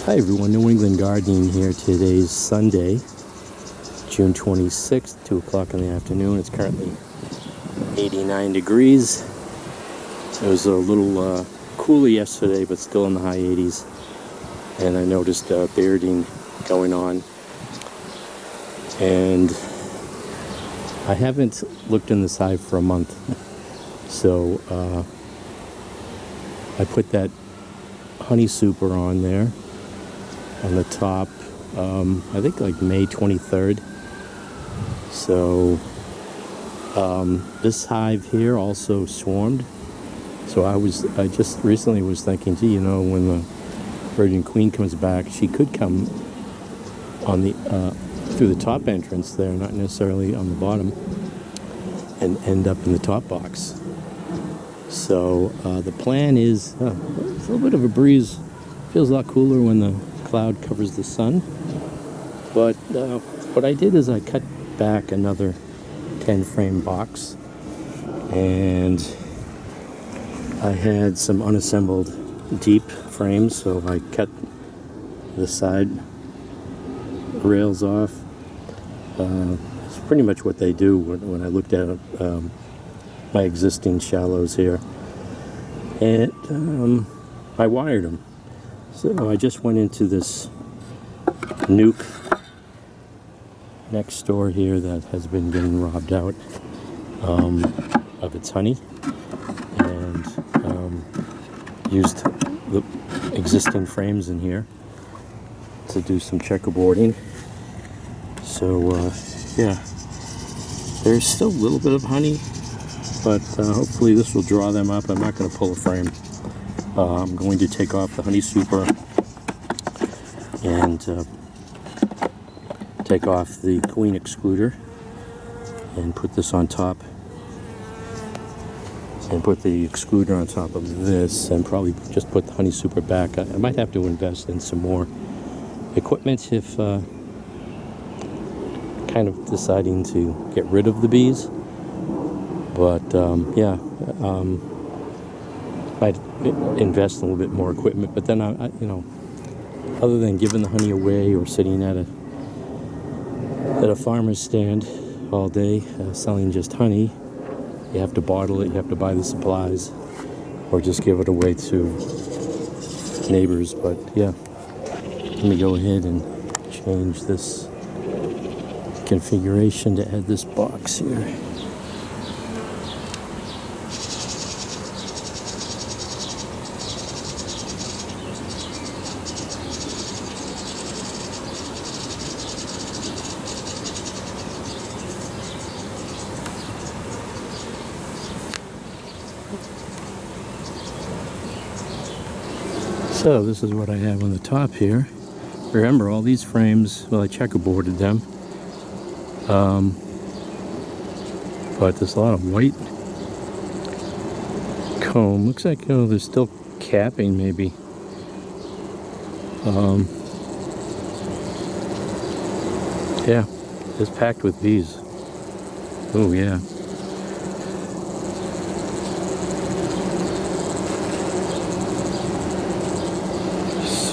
Hi everyone, New England Gardening here. Today's Sunday, June 26th, 2 o'clock in the afternoon. It's currently 89 degrees. It was a little cooler yesterday, but still in the high 80s. And I noticed bearding going on. And I haven't looked in this hive for a month. So I put that honey super on there on the top, I think like May 23rd. So this hive here also swarmed. So I just recently was thinking, gee, you know, when the Virgin Queen comes back, she could come on the through the top entrance there, not necessarily on the bottom, and end up in the top box. So the plan is, it's a little bit of a breeze. Feels a lot cooler when the cloud covers the sun. But what I did is I cut back another 10 frame box, and I had some unassembled deep frames, so I cut the side rails off. It's pretty much what they do when I looked at my existing shallows here, and I wired them. So I just went into this nuke next door here that has been getting robbed out of its honey, and used the existing frames in here to do some checkerboarding. So yeah, there's still a little bit of honey, but hopefully this will draw them up. I'm not going to pull a frame. I'm going to take off the honey super and take off the queen excluder and put this on top, and put the excluder on top of this, and probably just put the honey super back. I might have to invest in some more equipment if kind of deciding to get rid of the bees. But yeah, might invest in a little bit more equipment. But then I you know, other than giving the honey away or sitting at a farmer's stand all day selling just honey, you have to bottle it, you have to buy the supplies, or just give it away to neighbors. But yeah, let me go ahead and change this configuration to add this box here. So this is what I have on the top here. Remember, all these frames, well, I checkerboarded them. But there's a lot of white comb. Looks like, you know, there's still capping maybe. Yeah, it's packed with bees. Oh yeah.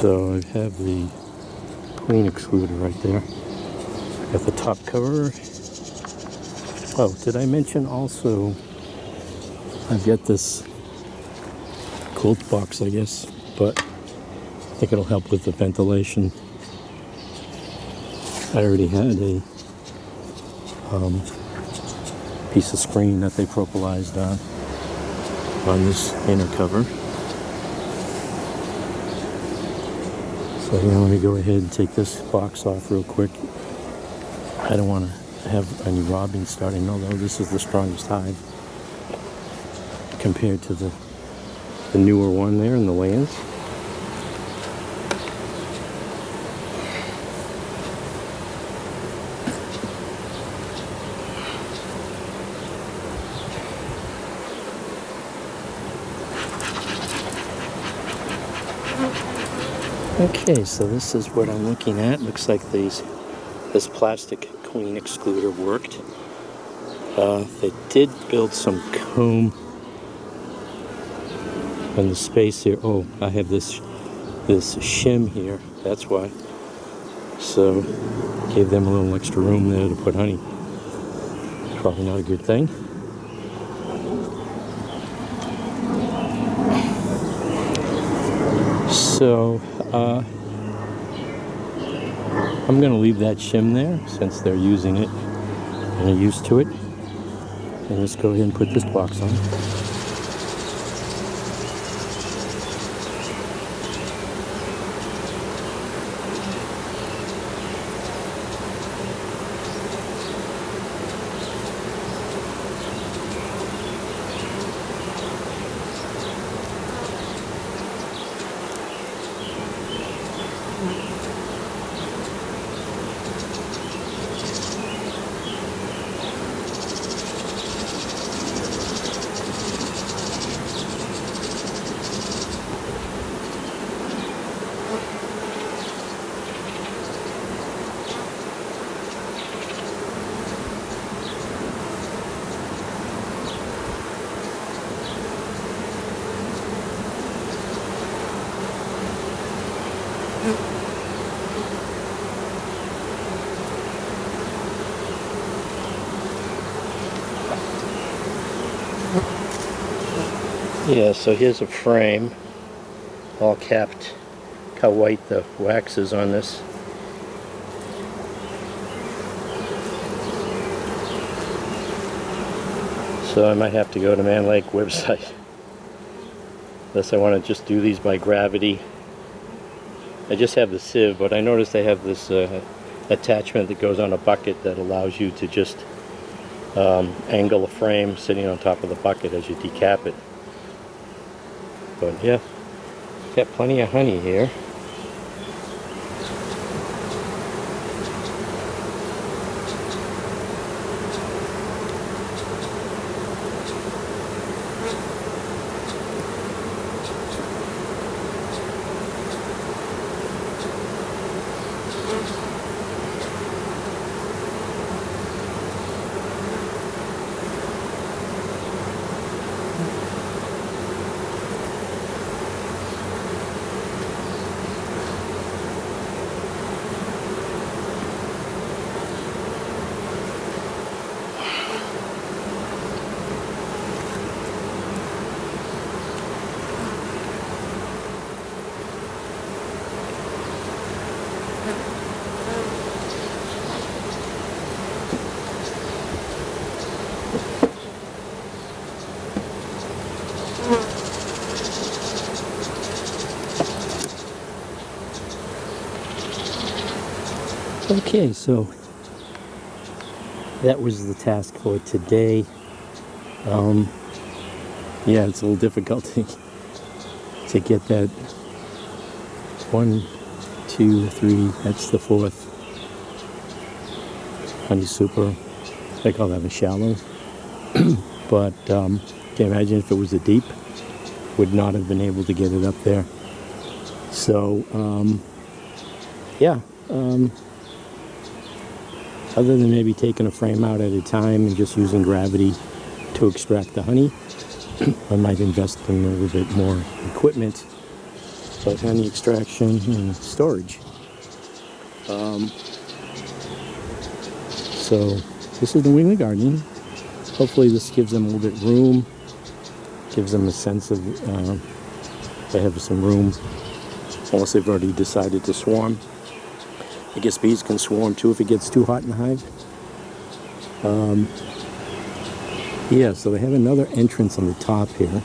So I have the queen excluder right there. Got the top cover. Oh, did I mention also I've got this cold box, I guess, but I think it'll help with the ventilation. I already had a piece of screen that they propolized on this inner cover. So yeah, let me go ahead and take this box off real quick. I don't want to have any robbing starting, although this is the strongest hive compared to the newer one there in the lands. Okay, so this is what I'm looking at. Looks like this plastic queen excluder worked. They did build some comb in the space here. Oh, I have this this shim here. That's why. So gave them a little extra room there to put honey. Probably not a good thing. So I'm going to leave that shim there since they're using it and are used to it. And let's go ahead and put this box on. Yeah, so here's a frame, all capped. Look how white the wax is on this. So I might have to go to Man Lake website. Unless I want to just do these by gravity. I just have the sieve, but I noticed they have this attachment that goes on a bucket that allows you to just angle a frame sitting on top of the bucket as you decap it. But yeah, got plenty of honey here. Okay, so that was the task for today. Yeah, it's a little difficult to get that 1, 2, 3, that's the fourth honey super. I call that a shallow. But can you imagine if it was a deep? Would not have been able to get it up there. So, yeah. Other than maybe taking a frame out at a time and just using gravity to extract the honey, I might invest in a little bit more equipment, like honey extraction and storage. So this is New England gardening. Hopefully this gives them a little bit room, gives them a sense of they have some room, unless they've already decided to swarm. I guess bees can swarm too if it gets too hot in the hive. Yeah, so they have another entrance on the top here,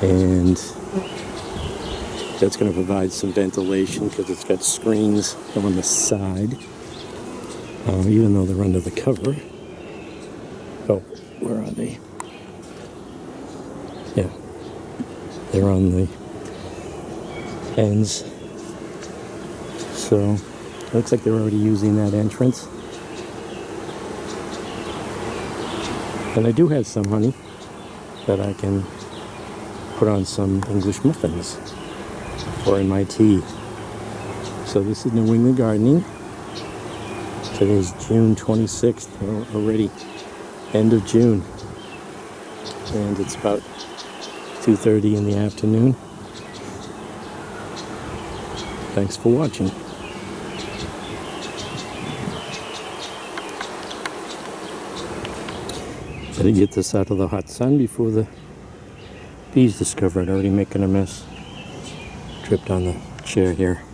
and that's going to provide some ventilation because it's got screens on the side, even though they're under the cover. Oh, where are they? Yeah, they're on the ends. So it looks like they're already using that entrance. And I do have some honey that I can put on some English muffins or in my tea. So this is New England gardening. Today's June 26th, already end of June. And it's about 2:30 in the afternoon. thanks for watching. Better get this out of the hot sun before the bees discover it. Already making a mess. Tripped on the chair here.